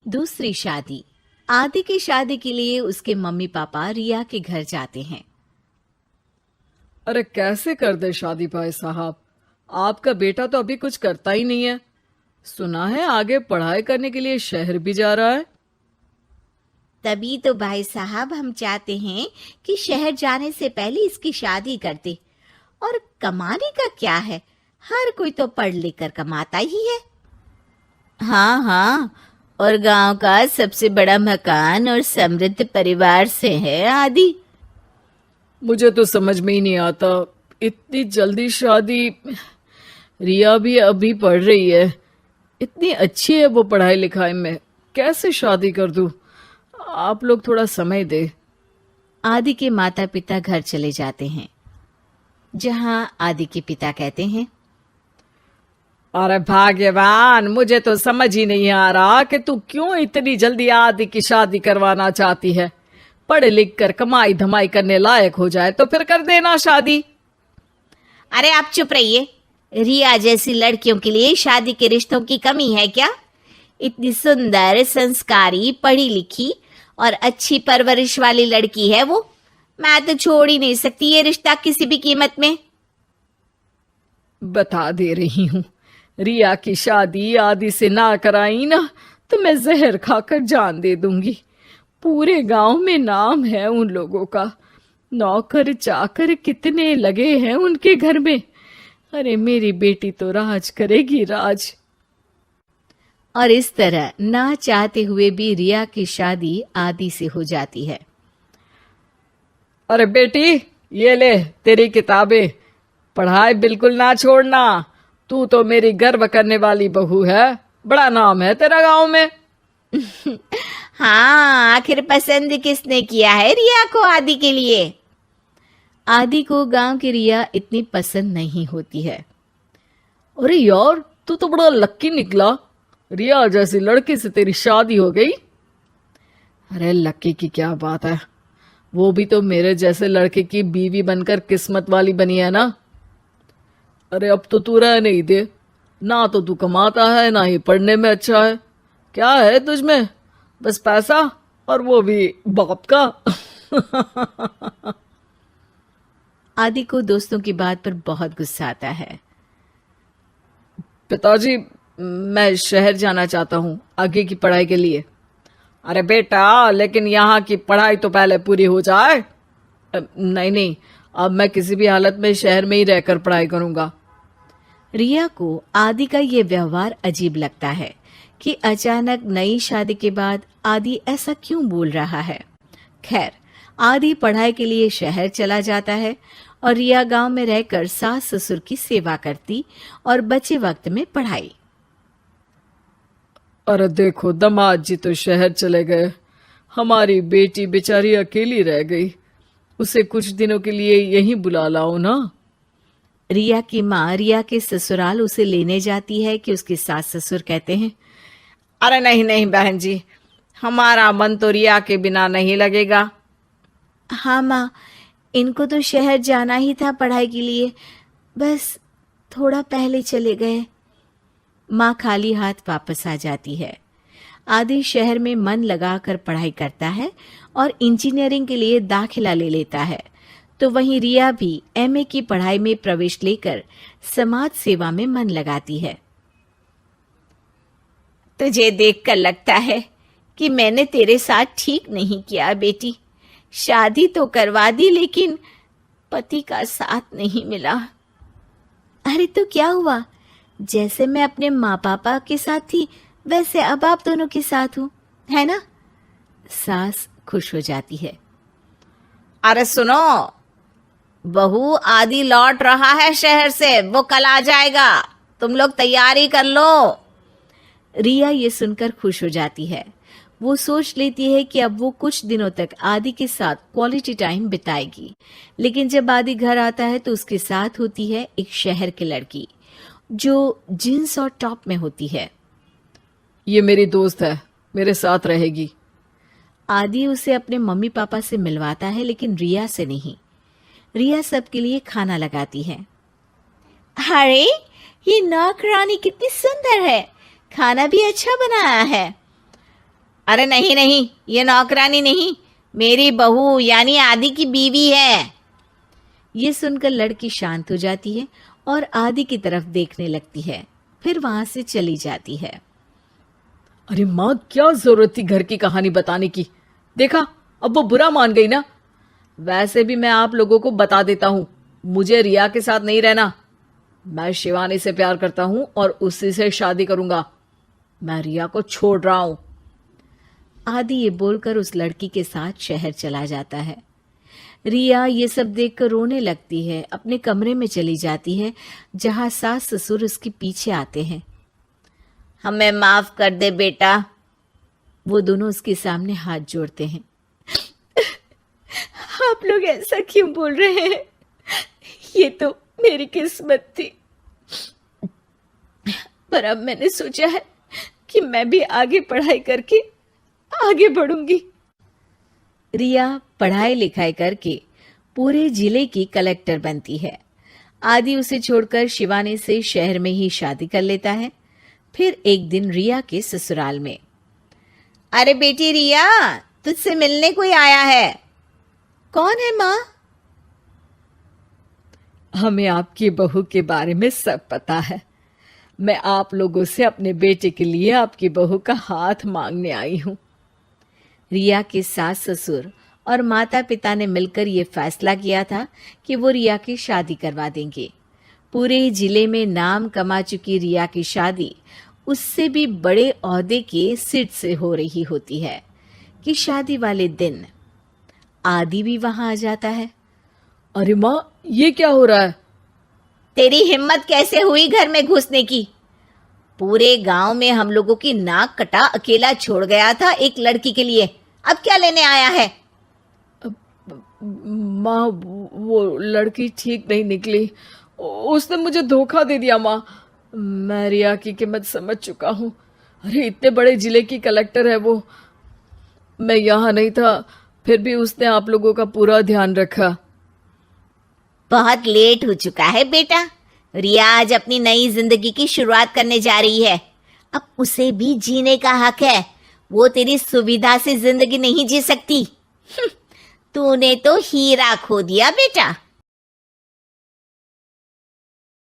दूसरी शादी। आदि की शादी के लिए उसके मम्मी पापा रिया के घर जाते हैं। अरे कैसे कर दे शादी भाई साहब। आपका बेटा तो अभी कुछ करता ही नहीं है। सुना है आगे पढ़ाई करने के लिए शहर भी जा रहा है। तभी तो भाई साहब हम चाहते हैं कि शहर जाने से पहले इसकी शादी कर दे। और कमाने का क्या है, हर कोई तो पढ़ लिख कर कमाता ही है। हाँ हाँ, और गांव का सबसे बड़ा मकान और समृद्ध परिवार से है आदि। मुझे तो समझ में ही नहीं आता, इतनी जल्दी शादी। रिया भी अभी पढ़ रही है, इतनी अच्छी है वो पढ़ाई लिखाई में, कैसे शादी कर दूं। आप लोग थोड़ा समय दे। आदि के माता पिता घर चले जाते हैं, जहां आदि के पिता कहते हैं, अरे भाग्यवान, मुझे तो समझ ही नहीं आ रहा कि तू क्यों इतनी जल्दी आदि की शादी करवाना चाहती है। पढ़ लिख कर कमाई धमाई करने लायक हो जाए तो फिर कर देना शादी। अरे आप चुप रहिए। रिया जैसी लड़कियों के लिए शादी के रिश्तों की कमी है क्या? इतनी सुंदर, संस्कारी, पढ़ी लिखी और अच्छी परवरिश वाली लड़की है वो। मैं तो छोड़ ही नहीं सकती ये रिश्ता किसी भी कीमत में। बता दे रही हूँ, रिया की शादी आदि से ना कराई ना तो मैं जहर खाकर जान दे दूंगी। पूरे गांव में नाम है उन लोगों का, नौकर चाकर कितने लगे हैं उनके घर में। अरे मेरी बेटी तो राज करेगी, राज। और इस तरह ना चाहते हुए भी रिया की शादी आदि से हो जाती है। अरे बेटी, ये ले तेरी किताबें, पढ़ाई बिल्कुल ना छोड़ना। तू तो मेरी गर्व करने वाली बहू है, बड़ा नाम है तेरा गांव में। हाँ, आखिर पसंद किसने किया है रिया को आदि के लिए? आदि को गांव की रिया इतनी पसंद नहीं होती है। अरे यार, तू तो बड़ा लक्की निकला, रिया जैसी लड़की से तेरी शादी हो गई। अरे लक्की की क्या बात है, वो भी तो मेरे जैसे लड़के की बीवी बनकर किस्मत वाली बनी है ना। अरे अब तो तू रह नहीं दे, ना तो तू कमाता है ना ही पढ़ने में अच्छा है। क्या है तुझ में? बस पैसा, और वो भी बाप का। आदि को दोस्तों की बात पर बहुत गुस्सा आता है। पिताजी, मैं शहर जाना चाहता हूँ आगे की पढ़ाई के लिए। अरे बेटा, लेकिन यहाँ की पढ़ाई तो पहले पूरी हो जाए। नहीं नहीं, अब मैं किसी भी हालत में शहर में ही रहकर पढ़ाई करूंगा। रिया को आदि का ये व्यवहार अजीब लगता है कि अचानक नई शादी के बाद आदि ऐसा क्यों बोल रहा है। खैर, आदि पढ़ाई के लिए शहर चला जाता है और रिया गांव में रहकर सास ससुर की सेवा करती और बचे वक्त में पढ़ाई। अरे देखो, दामाद जी तो शहर चले गए, हमारी बेटी बेचारी अकेली रह गई। उसे कुछ दिनों के लिए यहीं बुला लाओ ना। रिया की माँ रिया के ससुराल उसे लेने जाती है कि उसके सास ससुर कहते हैं, अरे नहीं नहीं बहन जी, हमारा मन तो रिया के बिना नहीं लगेगा। हाँ माँ, इनको तो शहर जाना ही था पढ़ाई के लिए, बस थोड़ा पहले चले गए। माँ खाली हाथ वापस आ जाती है। आदि शहर में मन लगाकर पढ़ाई करता है और इंजीनियरिंग के लिए दाखिला ले लेता है, तो वहीं रिया भी एमए की पढ़ाई में प्रवेश लेकर समाज सेवा में मन लगाती है। तुझे देखकर लगता है कि मैंने तेरे साथ ठीक नहीं किया बेटी। शादी तो करवा दी लेकिन पति का साथ नहीं मिला। अरे तो क्या हुआ, जैसे मैं अपने माँ पापा के साथ थी वैसे अब आप दोनों के साथ हूँ, है ना? सास खुश हो जाती है। अरे सुनो, बहू आदि लौट रहा है शहर से, वो कल आ जाएगा, तुम लोग तैयारी कर लो। रिया ये सुनकर खुश हो जाती है। वो सोच लेती है कि अब वो कुछ दिनों तक आदि के साथ क्वालिटी टाइम बिताएगी। लेकिन जब आदि घर आता है तो उसके साथ होती है एक शहर की लड़की जो जींस और टॉप में होती है। ये मेरी दोस्त है, मेरे साथ रहेगी। आदि उसे अपने मम्मी पापा से मिलवाता है लेकिन रिया से नहीं। रिया सबके लिए खाना लगाती है। अरे ये नौकरानी कितनी सुंदर है, खाना भी अच्छा बनाया है। अरे नहीं नहीं, ये नौकरानी नहीं, मेरी बहू यानी आदि की बीवी है। ये सुनकर लड़की शांत हो जाती है और आदि की तरफ देखने लगती है, फिर वहां से चली जाती है। अरे माँ, क्या जरूरत थी घर की कहानी बताने की? देखा, अब वो बुरा मान गई ना। वैसे भी मैं आप लोगों को बता देता हूं, मुझे रिया के साथ नहीं रहना। मैं शिवानी से प्यार करता हूं और उसी से शादी करूंगा। मैं रिया को छोड़ रहा हूं। आदि ये बोलकर उस लड़की के साथ शहर चला जाता है। रिया ये सब देखकर रोने लगती है, अपने कमरे में चली जाती है जहां सास ससुर उसके पीछे आते हैं। हमें माफ कर दे बेटा। वो दोनों उसके सामने हाथ जोड़ते हैं। आप लोग ऐसा क्यों बोल रहे हैं? ये तो मेरी किस्मत थी, पर अब मैंने सोचा है कि मैं भी आगे पढ़ाई करके आगे बढ़ूंगी। रिया पढ़ाई लिखाई करके पूरे जिले की कलेक्टर बनती है। आदि उसे छोड़कर शिवानी से शहर में ही शादी कर लेता है। फिर एक दिन रिया के ससुराल में, अरे बेटी रिया, तुझसे मिलने कोई आया है। कौन है माँ? हमें आपकी बहू के बारे में सब पता है। मैं आप लोगों से अपने बेटे के लिए आपकी बहू का हाथ मांगने आई हूं। रिया के सास ससुर और माता पिता ने मिलकर ये फैसला किया था कि वो रिया की शादी करवा देंगे। पूरे जिले में नाम कमा चुकी रिया की शादी उससे भी बड़े ओहदे के सिट से हो रही होती है कि शादी वाले दिन आदि भी वहां आ जाता है। अरे माँ, ये क्या हो रहा है? तेरी हिम्मत कैसे हुई घर में घुसने की? पूरे गांव में हम लोगों की नाक कटा अकेला छोड़ गया था एक लड़की के लिए, अब क्या लेने आया है? माँ, वो लड़की ठीक नहीं निकली। उसने मुझे धोखा दे दिया माँ। मैं रिया की कीमत समझ चुका हूँ। अरे इतने बड़े जिले की कलेक्टर है वो। मैं यहाँ नहीं था, फिर भी उसने आप लोगों का पूरा ध्यान रखा। बहुत लेट हो चुका है बेटा। रिया आज अपनी नई जिंदगी की शुरुआत करने जा रही है। अब उसे भी जीने का हक है। वो तेरी सुविधा से जिंदगी नहीं जी सकती। तूने तो हीरा खो दिया बेटा।